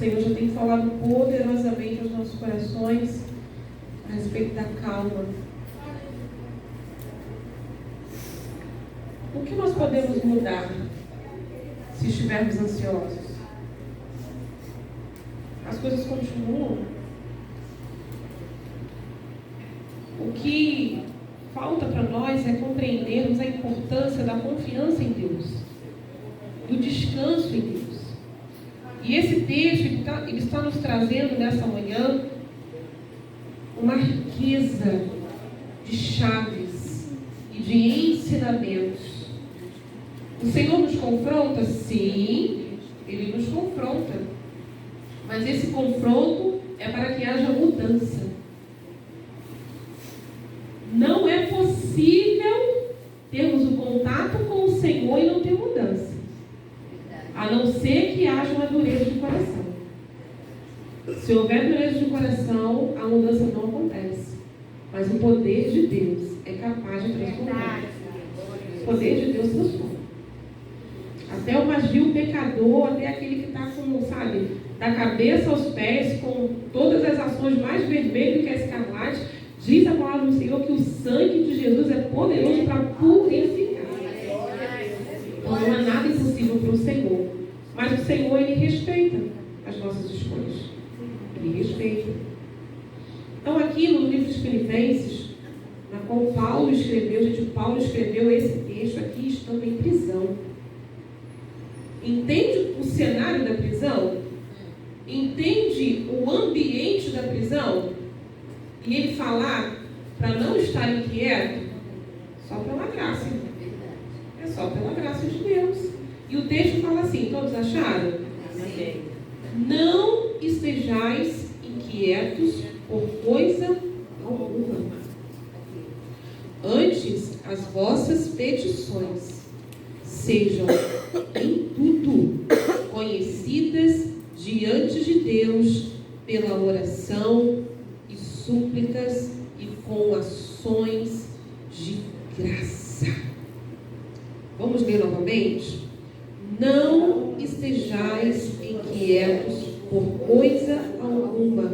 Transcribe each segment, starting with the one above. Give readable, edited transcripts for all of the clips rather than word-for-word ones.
Senhor já tem falado poderosamente aos nossos corações a respeito da calma. O que nós podemos mudar se estivermos ansiosos? As coisas continuam. O que falta para nós é compreendermos a importância da confiança em Deus, do descanso em Deus. E esse texto ele está nos trazendo nessa manhã uma riqueza de chaves e de ensinamentos. O Senhor nos confronta? Sim, Ele nos confronta. Mas esse confronto é para que haja mudança. Não é possível termos o contato com o Senhor e não ter mudança. A não ser que haja uma dureza de coração. Se houver dureza de coração, a mudança não acontece. Mas o poder de Deus é capaz de transformar. O poder de Deus transforma. Até o mais vil pecador, até aquele que está com, sabe, da cabeça aos pés, com todas as ações mais vermelhas que a escarlate, diz a palavra do Senhor que o sangue de Jesus é poderoso para purificar. Então não há nada impossível para o Senhor. Mas o Senhor, Ele respeita as nossas escolhas. Ele respeita. Então aqui no livro dos Filipenses, na qual Paulo escreveu, Paulo escreveu esse texto aqui estando em prisão. Entende o cenário da prisão? Entende o ambiente da prisão? E ele falar para não estar inquieto, só pela graça. É só pela graça de Deus. E o texto fala assim, todos acharam? Amém. Não estejais inquietos por coisa alguma. Antes, as vossas petições sejam em tudo conhecidas diante de Deus pela oração e súplicas e com ações de graça. Vamos ler novamente? Não estejais inquietos por coisa alguma.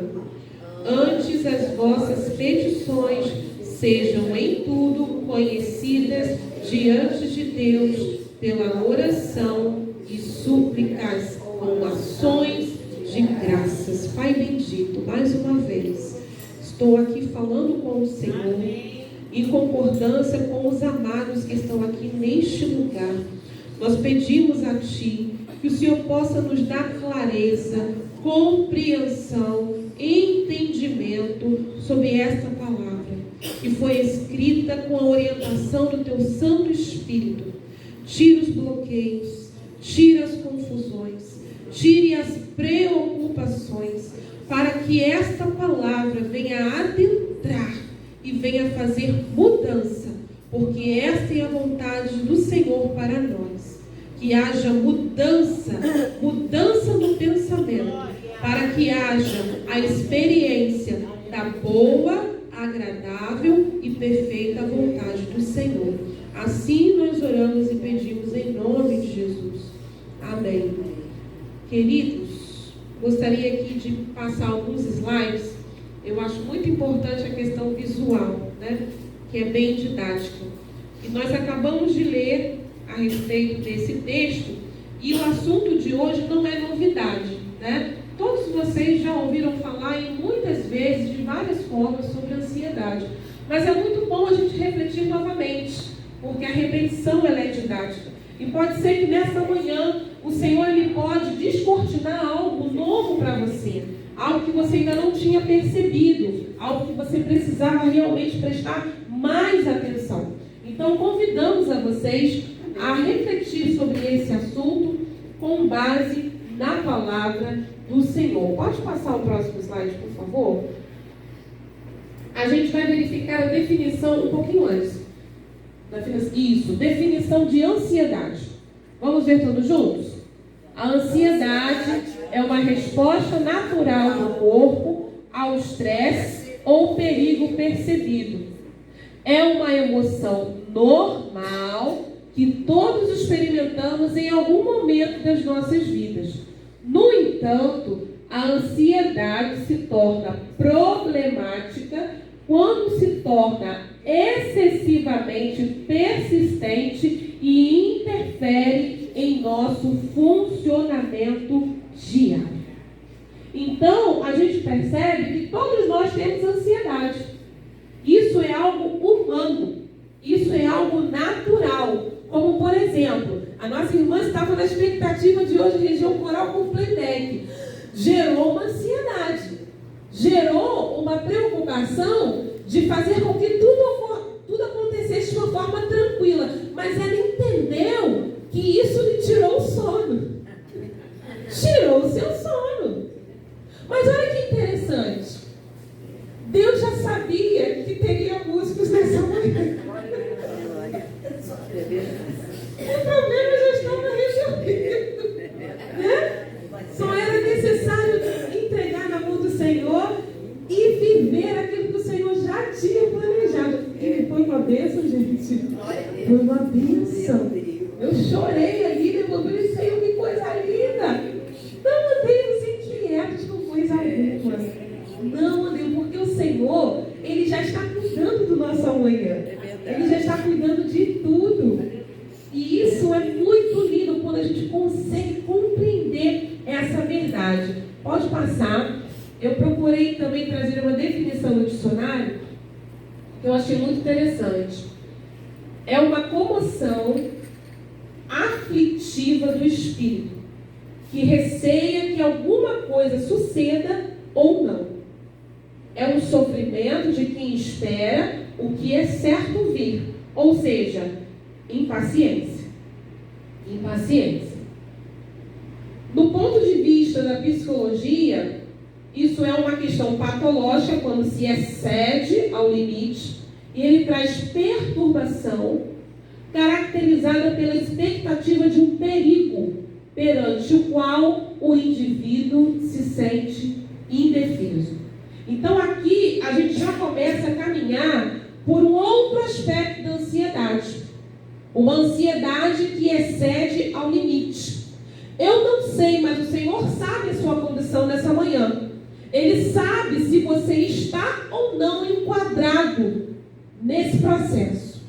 Antes as vossas petições sejam em tudo conhecidas diante de Deus pela oração e súplicas com ações de graças. Pai bendito, mais uma vez, estou aqui falando com o Senhor, em concordância com os amados que estão aqui neste lugar. Nós pedimos a Ti que o Senhor possa nos dar clareza, compreensão, entendimento sobre esta palavra, que foi escrita com a orientação do Teu Santo Espírito. Tire os bloqueios, tire as confusões, tire as preocupações, para que esta palavra venha adentrar e venha fazer mudança, porque esta é a vontade do Senhor para nós. Que haja mudança no pensamento, para que haja a experiência da boa, agradável e perfeita vontade do Senhor. Assim nós oramos e pedimos em nome de Jesus. Amém. Queridos, gostaria aqui de passar alguns slides. Eu acho muito importante a questão visual, né? Que é bem didática. E nós acabamos de ler a respeito desse texto, e o assunto de hoje não é novidade, né? Todos vocês já ouviram falar em muitas vezes, de várias formas, sobre ansiedade. Mas é muito bom a gente refletir novamente, porque a repetição ela é didática. E pode ser que nessa manhã o Senhor ele pode descortinar algo novo para você, algo que você ainda não tinha percebido, algo que você precisava realmente prestar mais atenção. Então convidamos a vocês a refletir sobre esse assunto com base na palavra do Senhor. Pode passar o próximo slide, por favor? A gente vai verificar a definição um pouquinho antes. Isso, definição de ansiedade. Vamos ver todos juntos? A ansiedade é uma resposta natural do corpo ao estresse ou perigo percebido. É uma emoção normal que todos experimentamos em algum momento das nossas vidas. No entanto, a ansiedade se torna problemática quando se torna excessivamente persistente e interfere em nosso funcionamento diário. Então, a gente percebe que todos nós temos ansiedade. Isso é algo humano. Isso é algo natural. Como, por exemplo, a nossa irmã estava na expectativa de hoje região coral com playback. Gerou uma ansiedade. Gerou uma preocupação de fazer com que tudo acontecesse de uma forma tranquila. Mas ela entendeu que isso lhe tirou o sono. Tirou o seu sono. Mas olha que interessante. Deus já sabia que teria músicos nessa manhã. O problema já estava resolvido. Né? Só era necessário entregar na mão do Senhor e viver aquilo que o Senhor já tinha planejado. E foi uma bênção, gente. Foi uma bênção. Eu chorei ali, devolvi e Senhor, que coisa linda. Não andemos inquietos com coisa alguma. Não andemos, porque o Senhor, Ele já está cuidando do nosso amanhã. Ele já está cuidando de tudo. E isso é muito lindo quando a gente consegue compreender essa verdade. Pode passar. Eu procurei também trazer uma definição no dicionário que eu achei muito interessante. É uma comoção aflitiva do espírito que receia que alguma coisa suceda ou não. É um sofrimento de quem espera o que é certo vir, ou seja, impaciência. Impaciência. Do ponto de vista da psicologia, isso é uma questão patológica quando se excede ao limite e ele traz perturbação caracterizada pela expectativa de um perigo perante o qual o indivíduo se sente indefeso. Então aqui a gente já começa a caminhar por um outro aspecto da ansiedade. Uma ansiedade que excede ao limite. Eu não sei, mas o Senhor sabe a sua condição nessa manhã. Ele sabe se você está ou não enquadrado nesse processo.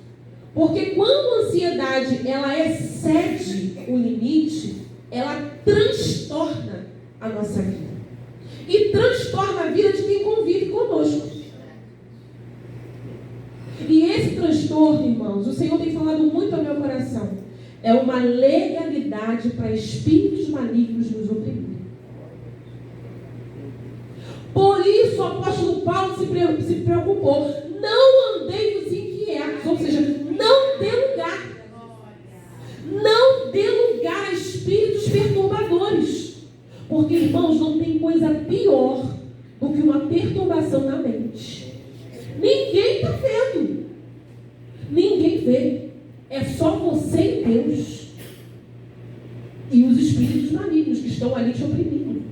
Porque quando a ansiedade ela excede o limite, ela transtorna a nossa vida. E transtorna a vida de quem convive conosco. E esse transtorno, irmãos, o Senhor tem falado muito ao meu coração. É uma legalidade para espíritos malignos nos oprimir. Por isso o apóstolo Paulo se preocupou. Não andei-vos inquietos, ou seja, não dê lugar. Não dê lugar a espíritos perturbadores. Porque, irmãos, não tem coisa pior do que uma perturbação na mente. Ninguém está vendo. Ninguém vê. É só você e Deus. E os espíritos malignos que estão ali te oprimindo.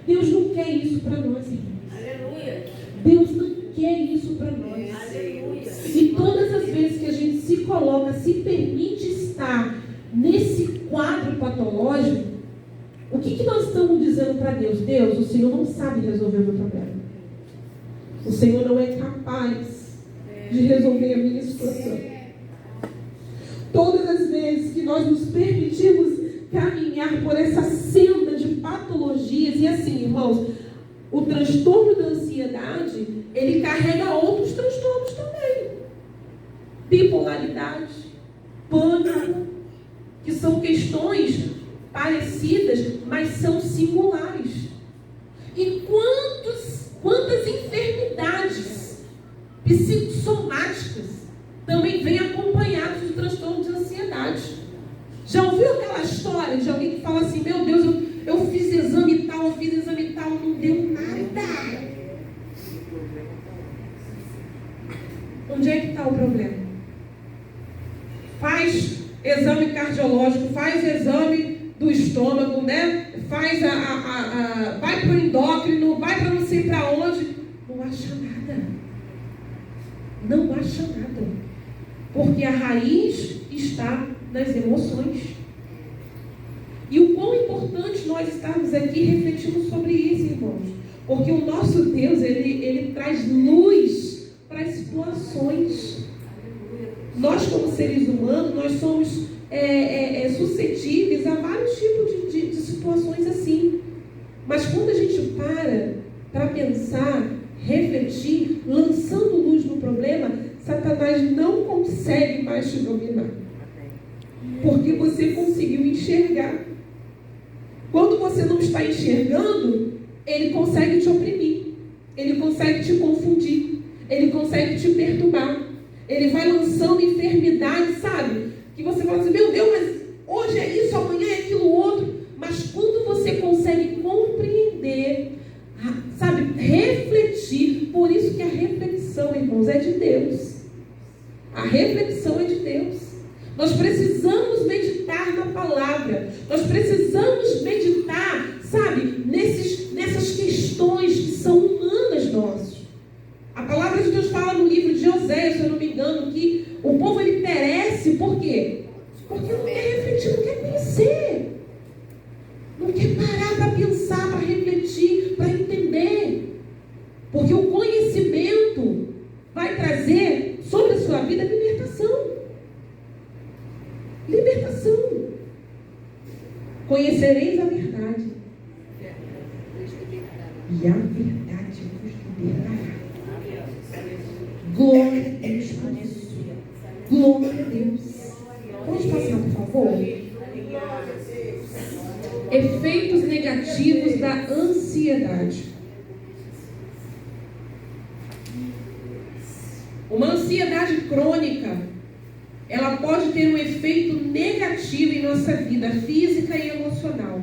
Deus não quer isso para nós, irmãos. Aleluia. Deus não quer isso para nós. Aleluia. E todas as vezes que a gente se coloca, se permite estar nesse quadro patológico, o que nós estamos dizendo para Deus? Deus, o Senhor não sabe resolver o meu problema. O Senhor não é capaz de resolver a minha situação. Todas as vezes que nós nos permitimos caminhar por essa senda de patologias, e assim, irmãos, o transtorno da ansiedade, ele carrega outros transtornos também. Bipolaridade, pânico, que são questões parecidas, mas são singulares. E quantas enfermidades psicossomáticas também vêm acompanhadas do transtorno de ansiedade. Já ouviu aquela história de alguém que fala assim, meu Deus, eu fiz exame tal, não deu nada. Onde é que está o problema? Faz exame cardiológico, faz exame do estômago, né? Faz vai para o endócrino, vai para não sei para onde. Não acha nada. Não acha nada. Porque a raiz está nas emoções. E o quão importante importante nós estarmos aqui refletindo sobre isso, irmãos. Porque o nosso Deus, ele traz luz para as situações. Nós, como seres humanos, nós somos suscetíveis a vários tipos de situações assim. Mas quando a gente para pensar, refletir, lançando luz no problema, Satanás não consegue mais te dominar. Porque você conseguiu enxergar. Quando você não está enxergando, ele consegue te oprimir. Ele consegue te confundir. Ele consegue te perturbar. Ele vai lançando enfermidade, sabe? Que você fala assim, meu Deus, mas hoje é isso, amanhã é aquilo outro. Mas quando você consegue compreender, sabe, refletir, por isso que a reflexão, irmãos, é de Deus. A reflexão é de Deus. Nós precisamos meditar na palavra. Nós precisamos meditar, sabe, nessas questões que são humanas nossas. A palavra de Deus fala no livro de Oséias, se eu não me engano, que o povo ele perece, por quê? Porque não quer refletir, não quer conhecer. Não quer parar para pensar, para refletir, para entender. Porque o conhecimento vai trazer sobre a sua vida libertação. Libertação. Conhecereis a verdade. E a verdade vos libertará. Glória a Deus por isso. Glória a Deus. Pode passar, por favor? Efeitos negativos da ansiedade. Uma ansiedade crônica, ela pode ter um efeito negativo em nossa vida física e emocional.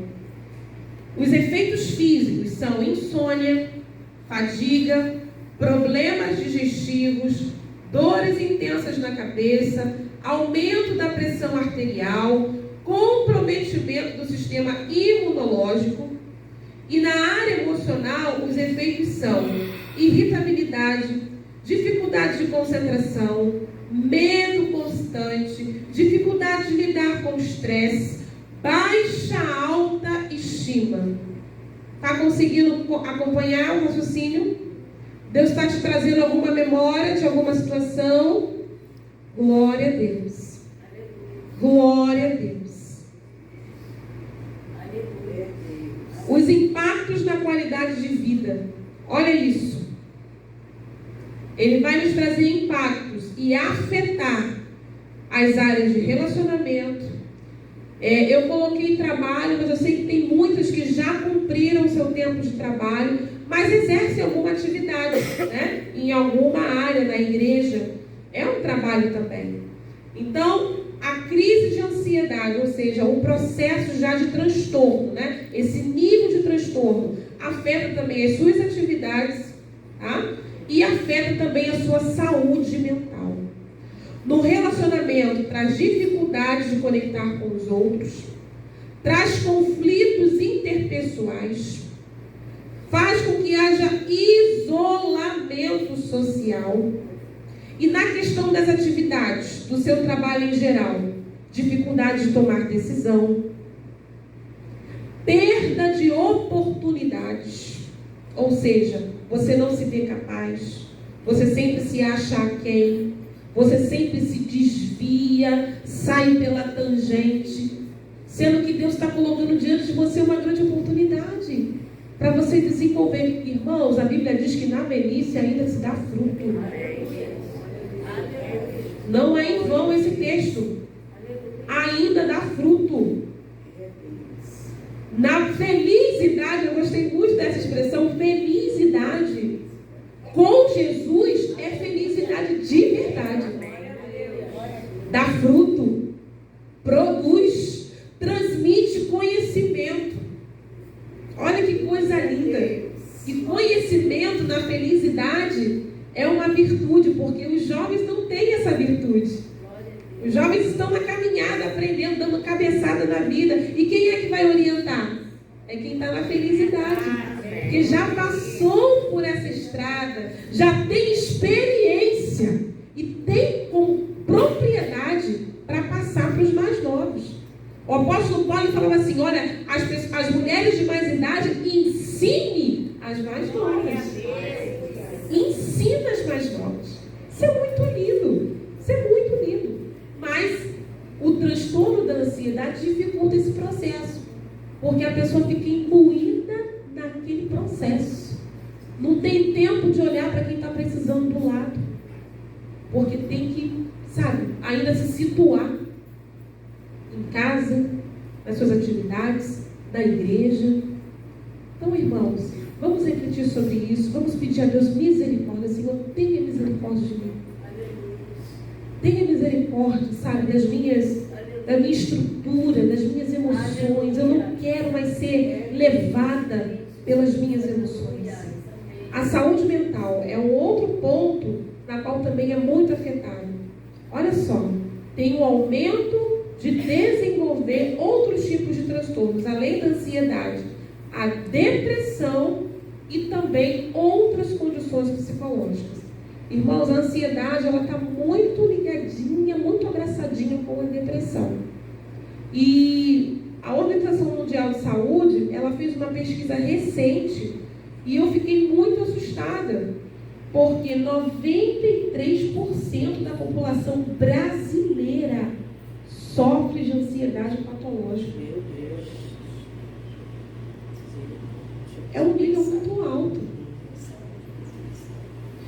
Os efeitos físicos são insônia, fadiga, problemas digestivos, dores intensas na cabeça, aumento da pressão arterial, comprometimento do sistema imunológico. E na área emocional, os efeitos são irritabilidade, dificuldade de concentração, medo constante, dificuldade de lidar com o estresse, baixa autoestima. Está conseguindo acompanhar o raciocínio? Deus está te trazendo alguma memória de alguma situação? Glória a Deus. Glória a Deus. Os impactos na qualidade de vida. Olha isso. Ele vai nos trazer impactos e afetar as áreas de relacionamento. Eu coloquei trabalho, mas eu sei que tem muitas que já cumpriram o seu tempo de trabalho, mas exercem alguma atividade, né? Em alguma área da igreja. É um trabalho também. Então, a crise de ansiedade, ou seja, o processo já de transtorno, né? Esse nível de transtorno afeta também as suas atividades, tá? E afeta também a sua saúde mental. No relacionamento, traz dificuldades de conectar com os outros, traz conflitos interpessoais, faz com que haja isolamento social. E na questão das atividades, do seu trabalho em geral, dificuldade de tomar decisão, perda de oportunidades, ou seja, você não se vê capaz, você sempre se acha aquém, você sempre se desvia, sai pela tangente, sendo que Deus está colocando diante de você uma grande oportunidade para você desenvolver. Irmãos, a Bíblia diz que na velhice ainda se dá fruto. Não é em vão esse texto. Ainda dá fruto. Na felicidade, eu gostei muito dessa expressão, felicidade. Com Jesus é felicidade de verdade. Dá fruto, produz, transmite conhecimento. Olha que coisa linda. E conhecimento na felicidade é uma virtude, porque os jovens não têm essa virtude. Os jovens estão na caminhada, aprendendo, dando cabeçada na vida. E quem é que vai orientar? É quem está na felicidade. Que já passou por essa estrada, já tem experiência e tem com propriedade para passar para os mais novos. O apóstolo Paulo falava assim, olha, as mulheres de mais idade, ensine as mais novas. Ensina as mais novas. Isso é muito lindo. Isso é muito lindo. Mas o transtorno da ansiedade dificulta esse processo. Porque a pessoa fica imbuída naquele processo. Não tem tempo de olhar para quem está precisando do lado. Porque tem que, ainda se situar em casa, nas suas atividades, na igreja. Então, irmãos, vamos refletir sobre isso. Vamos pedir a Deus misericórdia. Senhor, tenha misericórdia de mim. Tenha misericórdia, da minha estrutura, das minhas emoções. Eu não quero mais ser levada pelas minhas emoções. A saúde mental é um outro ponto na qual também é muito afetado. Olha só, tem um aumento de desenvolver outros tipos de transtornos, além da ansiedade, a depressão e também outras condições psicológicas. Irmãos, a ansiedade ela está muito ligadinha, muito abraçadinha com a depressão. E a Organização Mundial de Saúde, ela fez uma pesquisa recente e eu fiquei muito assustada, porque 93% da população brasileira sofre de ansiedade patológica. Meu Deus. É um nível muito alto.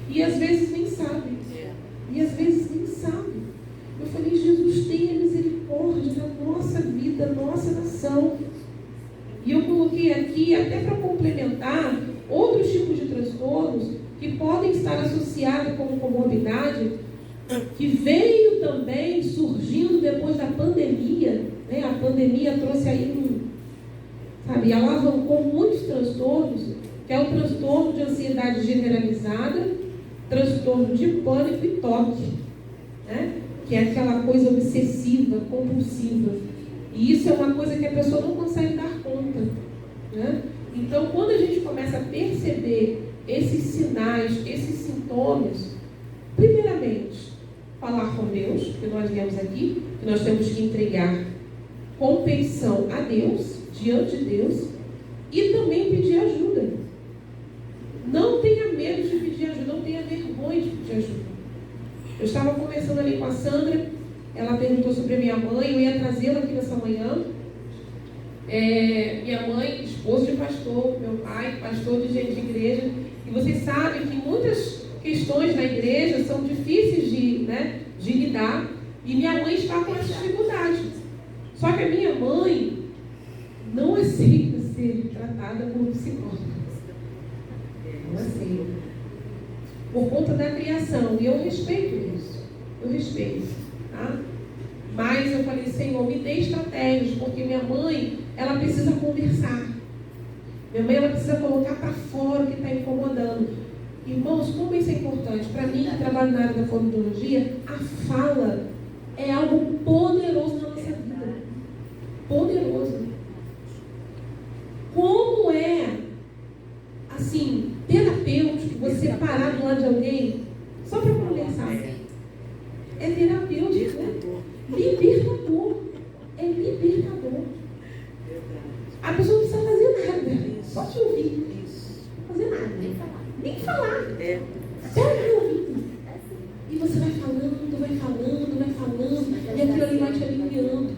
E às vezes nem sabe. Eu falei, Jesus, tenha misericórdia da nossa vida, nossa nação. E eu coloquei aqui, até para complementar, outros tipos de transtornos que podem estar associados como comorbidade, que veio também surgindo depois da pandemia, né? A pandemia trouxe aí alavancou muitos transtornos, que é o transtorno de ansiedade generalizada, transtorno de pânico e toque, né? Que é aquela coisa obsessiva, compulsiva. E isso é uma coisa que a pessoa não consegue dar conta, né? Então, quando a gente começa a perceber esses sinais, esses sintomas, primeiramente, falar com Deus, que nós viemos aqui, que nós temos que entregar compreensão a Deus, diante de Deus, e também pedir ajuda. Não tenha medo de pedir ajuda, não tenha vergonha de pedir ajuda. Eu estava conversando ali com a Sandra, ela perguntou sobre a minha mãe, eu ia trazê-la aqui nessa manhã. Minha mãe, esposa de pastor, meu pai, pastor de igreja, e vocês sabem que muitas questões na igreja são difíceis de lidar, e minha mãe está com essa dificuldade. Só que a minha mãe não aceita ser tratada por psicóloga. Não aceita. Por conta da criação. E eu respeito isso. Tá? Mas eu falei, Senhor, me dê estratégias, porque minha mãe, ela precisa conversar. Minha mãe, ela precisa colocar para fora o que está incomodando. Irmãos, como isso é importante? Para mim, que trabalho na área da fonoaudiologia, a fala é algo poderoso na nossa vida. Poderoso. Como é, terapêutico você parar do lado de alguém só para conversar? É terapêutico, né? Libertador. É libertador. A pessoa não precisa fazer nada. Só te ouvir. Não fazer nada. Nem falar. Só me ouvindo. E você vai falando. E aquilo ali vai te aliviando.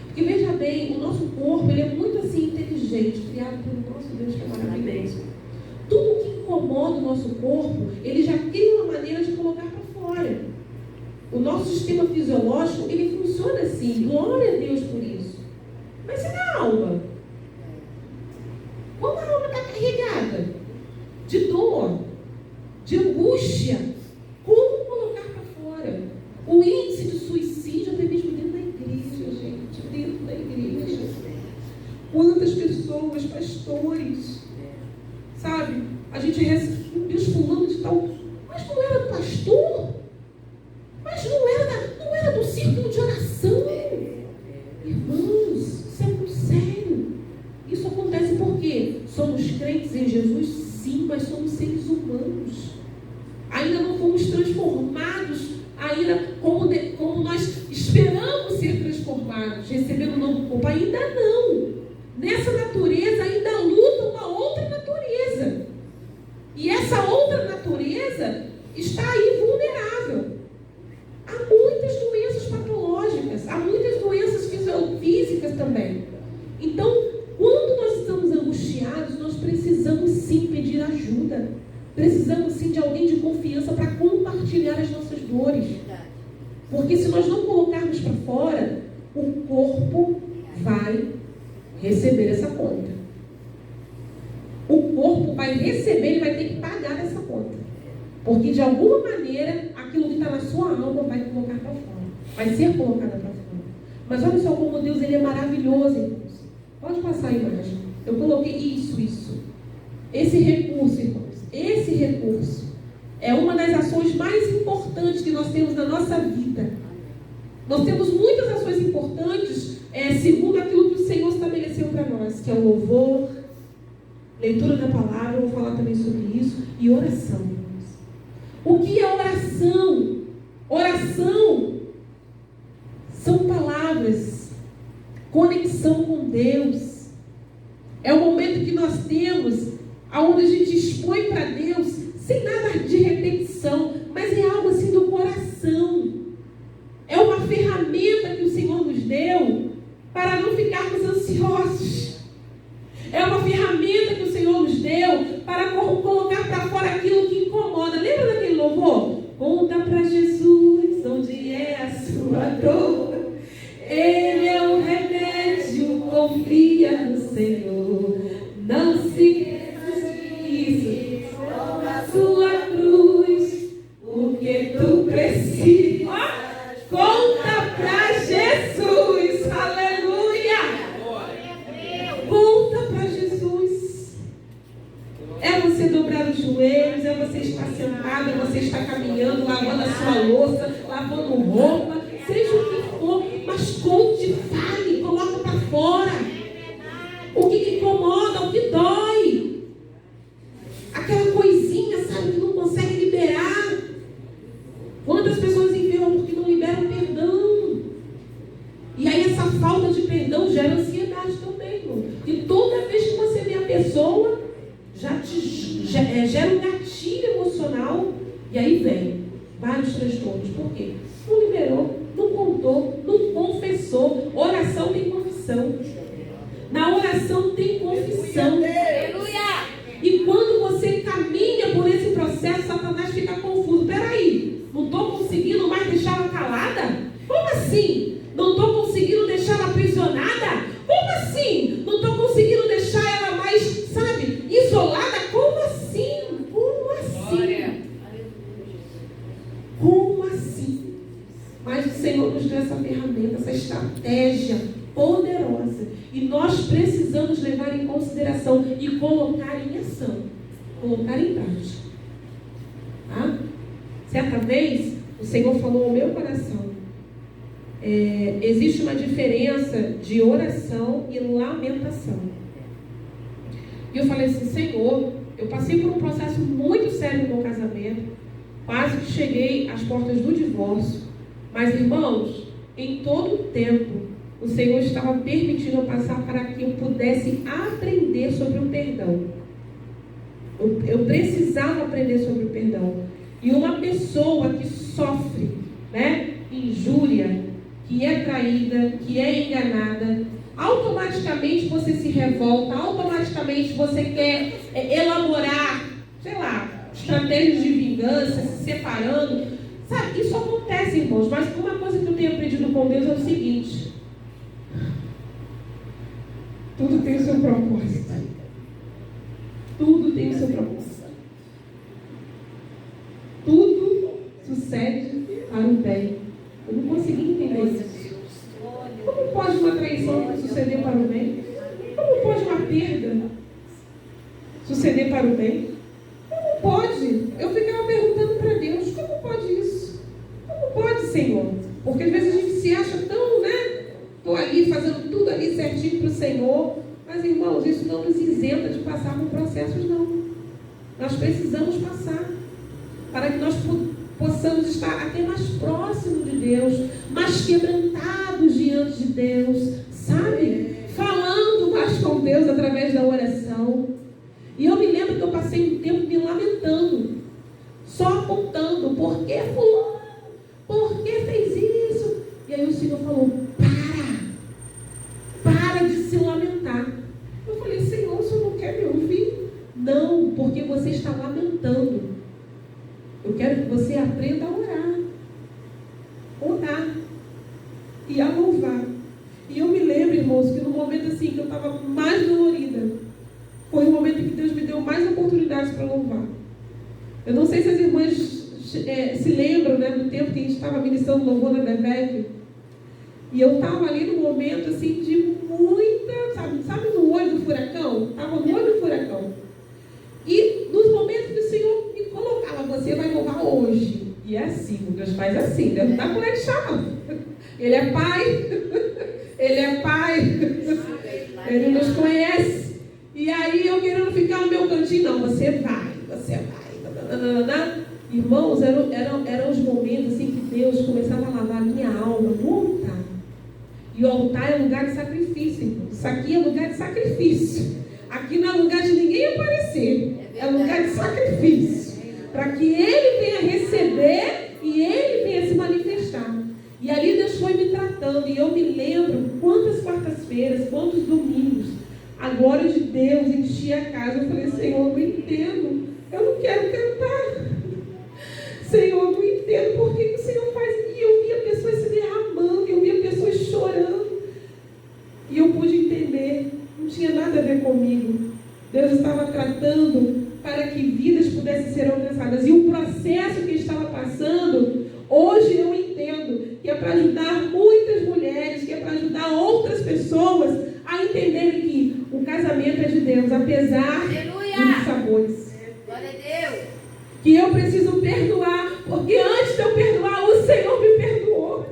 Porque veja bem, o nosso corpo ele é muito inteligente, criado pelo nosso Deus, que é maravilhoso. Tudo que incomoda o nosso corpo, ele já cria uma maneira de colocar para fora. O nosso sistema fisiológico, ele funciona assim. Glória a Deus por isso. Mas e na alma? Como a alma está carregada de dor, de angústia, como colocar para fora? O índice de suicídio até mesmo dentro da igreja, gente. Dentro da igreja. Quantas pessoas, pastores, sabe? A gente recebe Deus fulano de tal. Mas não era do pastor? Mas não era do círculo de oração? Irmãos, isso é muito sério. Isso acontece porque somos crentes em Jesus, sim, mas somos seres humanos. Ainda não fomos transformados, ainda como nós esperamos ser transformados. recebendo um novo corpo? Ainda não. Nessa natureza ainda luta uma outra natureza. E essa outra natureza está aí vulnerável. Há muitas doenças patológicas, há muitas doenças físicas também. Então, quando nós estamos angustiados, nós precisamos sim pedir ajuda. Precisamos sim de alguém de confiança para compartilhar as nossas dores. Porque se nós não colocarmos para fora, o corpo vai receber essa conta. O corpo vai receber e vai ter que pagar essa conta. Porque de alguma maneira, aquilo que está na sua alma vai colocar para fora. Vai ser colocado para fora. Mas olha só como Deus ele é maravilhoso, irmãos. Pode passar a imagem. Eu coloquei isso. Esse recurso, irmãos. Esse recurso é uma das ações mais importantes que nós temos na nossa vida. Nós temos muitas ações importantes, segundo aquilo que o Senhor estabeleceu para nós, que é o louvor, leitura da palavra, eu vou falar também sobre isso, e oração. O que é oração? Oração são palavras, conexão com Deus. É o momento que nós temos, onde a gente expõe para Deus, sem nada de repetição, mas é algo assim do coração. É uma ferramenta que o Senhor nos deu para não ficarmos ansiosos. É uma ferramenta que o Senhor nos deu para colocar para fora aquilo que incomoda. Lembra daquele louvor? Conta para Jesus onde é a sua dor. Ele é o remédio, confia no Senhor. Não se esqueça disso. Toma a sua cruz, o que tu precisas. Conta para Jesus, aleluia! Conta para Jesus. É você dobrar os joelhos, é você estar sentado, é você estar caminhando, lavando a sua louça, lavando roupa, seja o que for, mas conte, fale, coloca para fora. O que incomoda, o que dói. Aquela coisinha, sabe, que não consegue liberar. Quantas pessoas enfermam porque não liberam perdão? E aí essa falta de perdão gera ansiedade também, irmão. Porque toda vez que você vê a pessoa, gera um gatilho emocional. E aí vem vários transtornos. Por quê? Não liberou, não contou, não confessou. Oração tem confissão. Na oração tem confissão. E quando você caminha por esse processo, Satanás fica confuso. Peraí, não estou conseguindo mais deixar ela calada? Como assim? Não estou conseguindo deixar ela aprisionada? Como assim? Não estou conseguindo deixar ela mais, sabe, isolada? Como assim? Como assim? Como assim? Mas o Senhor nos deu essa ferramenta, essa estratégia poderosa. E nós precisamos levar em consideração e colocar em ação. Colocar em prática. Tá? Certa vez, o Senhor falou ao meu coração. Existe uma diferença de oração e lamentação. E eu falei assim, Senhor, eu passei por um processo muito sério no meu casamento. Quase que cheguei às portas do divórcio. Mas, irmãos, em todo o tempo, o Senhor estava permitindo eu passar para que eu pudesse aprender sobre o perdão. Eu precisava aprender sobre o perdão. E uma pessoa que sofre, né, injúria, que é traída, que é enganada, automaticamente você se revolta, automaticamente você quer elaborar, sei lá, estratégias de vingança, se separando. Sabe, isso acontece, irmãos, mas uma coisa que eu tenho aprendido com Deus é o seguinte: tudo tem o seu propósito. Tudo tem o seu propósito. Tudo sucede para o bem. Eu não consegui entender isso. Como pode uma traição suceder para o bem? Como pode uma perda suceder para o bem? Como pode? Eu ficava perguntando para Deus, como pode isso? Como pode, Senhor? Porque às vezes a gente se acha tão, né? Estou ali fazendo tudo ali certinho para o Senhor. Mas, irmãos, isso não nos isenta de passar por processos, não. Nós precisamos passar para que nós possamos estar até mais próximos de Deus, mais quebrantados diante diante de Deus, sabe? Falando mais com Deus através da oração. E eu me lembro que eu passei um tempo me lamentando, só apontando, por que fulano? Por que fez isso? E aí o Senhor falou, para de se lamentar. Eu falei, Senhor, o Senhor não quer me ouvir? Não, porque você está lamentando. Eu quero que você aprenda a orar. Orar. E a louvar. E eu me lembro, irmãos, que no momento assim que eu estava mais dolorida, foi o momento em que Deus me deu mais oportunidades para louvar. Eu não sei se as irmãs se lembram, né, do tempo que a gente estava ministrando louvor na Bevec. E eu estava ali no momento assim de muita, sabe no olho do furacão? Estava no olho do furacão. E nos momentos que o Senhor me colocava, você vai louvar hoje. E é assim, Deus faz assim, Deus não dá colher de chá, não. Ele é Pai, Ele é Pai, Ele nos conhece. E aí eu querendo ficar no meu cantinho, não, você vai. Irmãos, eram os momentos assim que Deus começava a lavar a minha alma no altar. E o altar é lugar de sacrifício, irmãos. Isso aqui é lugar de sacrifício. Aqui não é lugar de ninguém aparecer. É lugar de sacrifício. Para que Ele venha receber e Ele venha se manifestar. E ali Deus foi me tratando. E eu me lembro quantas quartas-feiras, quantos domingos, a glória de Deus enchia a casa. Eu falei, Senhor, eu não entendo. Eu não quero cantar. Senhor, eu não entendo por que o Senhor faz. E eu via pessoas se derramando, eu via pessoas chorando. E eu pude entender. Não tinha nada a ver comigo. Deus estava tratando para que vidas pudessem ser alcançadas. E o processo que estava passando, hoje eu entendo que é para ajudar muitas mulheres, que é para ajudar outras pessoas a entenderem que o casamento é de Deus, apesar dos sabores. Glória a Deus. Que eu preciso perdoar, porque antes de eu perdoar, o Senhor me perdoou.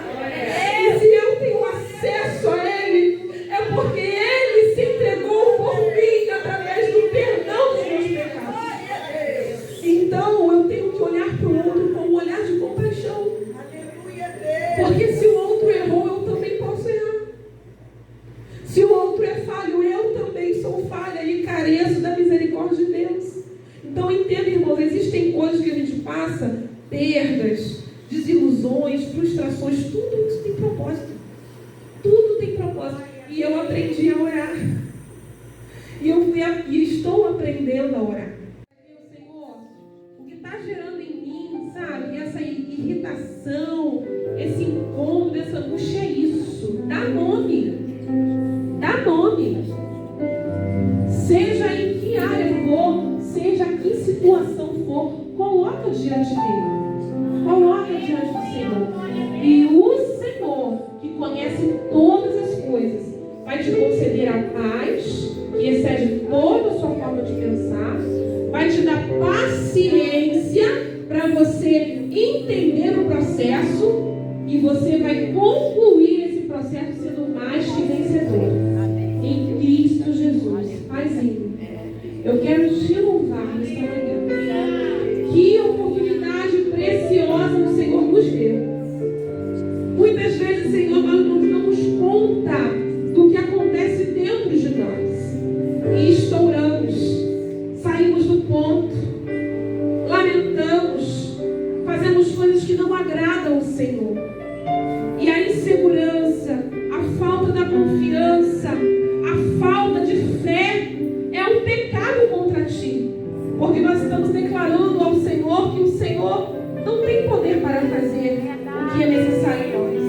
E se eu tenho acesso a Ele, é porque Ele se entregou por mim através do perdão dos meus pecados. Então eu tenho que olhar para o outro com um olhar de compaixão. Porque se o outro errou, eu também posso errar. Se o outro é falho, eu também sou falha e careço da misericórdia de Deus. Então entenda, irmãos, existem coisas que a gente passa, perdas, desilusões, frustrações, tudo isso tem propósito. Tudo tem propósito. E eu aprendi a orar. E estou aprendendo a orar. Senhor, o que está gerando em mim, sabe, essa irritação, esse incômodo, essa angústia é isso. Dá nome. Dá nome. Seja em que área for, seja que situação for, coloca diante dele. Coloca diante do Senhor. E o Senhor, que conhece todas as coisas, vai te conceder a paz, que excede toda a sua forma de pensar, vai te dar paciência para você entender o processo e você vai concluir esse processo sendo mais que vencedor. Em Cristo Jesus. Paizinho, eu quero te louvar nesta manhã. Que oportunidade preciosa o Senhor nos deu. Muitas vezes, Senhor, nós não damos conta do que acontece dentro de nós. E estouramos, saímos do ponto, lamentamos, fazemos coisas que não agradam ao Senhor. E a insegurança, a falta da confiança, a falta de fé é um pecado contra ti. Porque nós estamos declarando ao Senhor que o Senhor não tem poder para fazer o que é necessário em nós.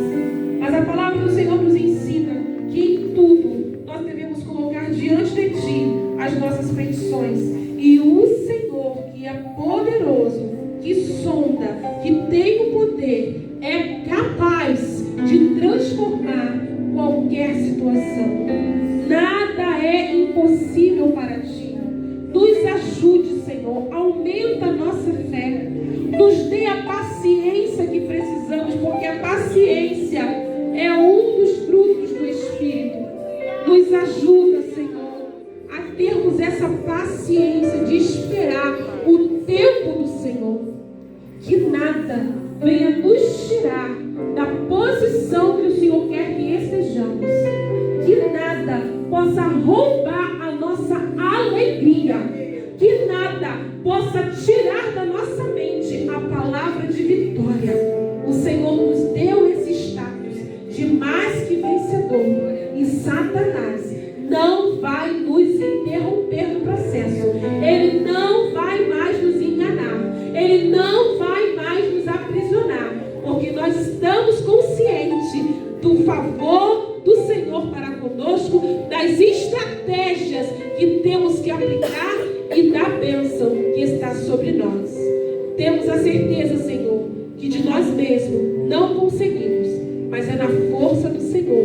Mas a palavra do Senhor nos ensina que em tudo nós devemos colocar diante de ti as nossas petições. E o Senhor, que é poderoso, que sonda, que tem o poder, é capaz de transformar qualquer situação. Nada é impossível para ti. Nos ajude, Senhor, aumenta a nossa fé, nos dê a paciência que precisamos, porque a paciência é um dos frutos do Espírito. Nos ajuda, Senhor, a termos essa paciência de esperar o tempo do Senhor. Que nada venha nos tirar da posição que o Senhor quer possa roubar a nossa alegria, que nada possa tirar da nossa mente a palavra de vitória. O Senhor nos deu esse status de mais que vencedor, e Satanás não vai nos interromper no processo. Ele não vai mais nos enganar. Ele não vai mais nos aprisionar, porque nós estamos conscientes do favor do Senhor para conosco, das estratégias que temos que aplicar e da bênção que está sobre nós. Temos a certeza, Senhor, que de nós mesmos não conseguimos, mas é na força do Senhor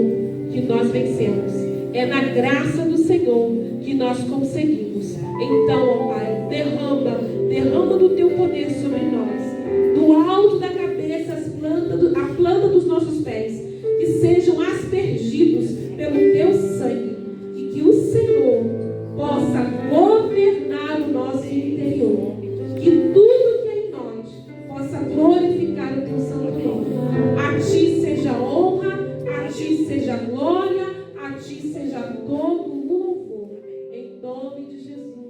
que nós vencemos. É na graça do Senhor que nós conseguimos. Então, ó Pai, derrama do teu poder sobre nós, do alto da cabeça, a planta dos nossos pés, que sejam aspergidos pelo teu sangue, e que o Senhor possa governar o nosso interior, que tudo que é em nós possa glorificar o teu santo nome. A ti seja honra, a ti seja glória, a ti seja todo o louvor, em nome de Jesus.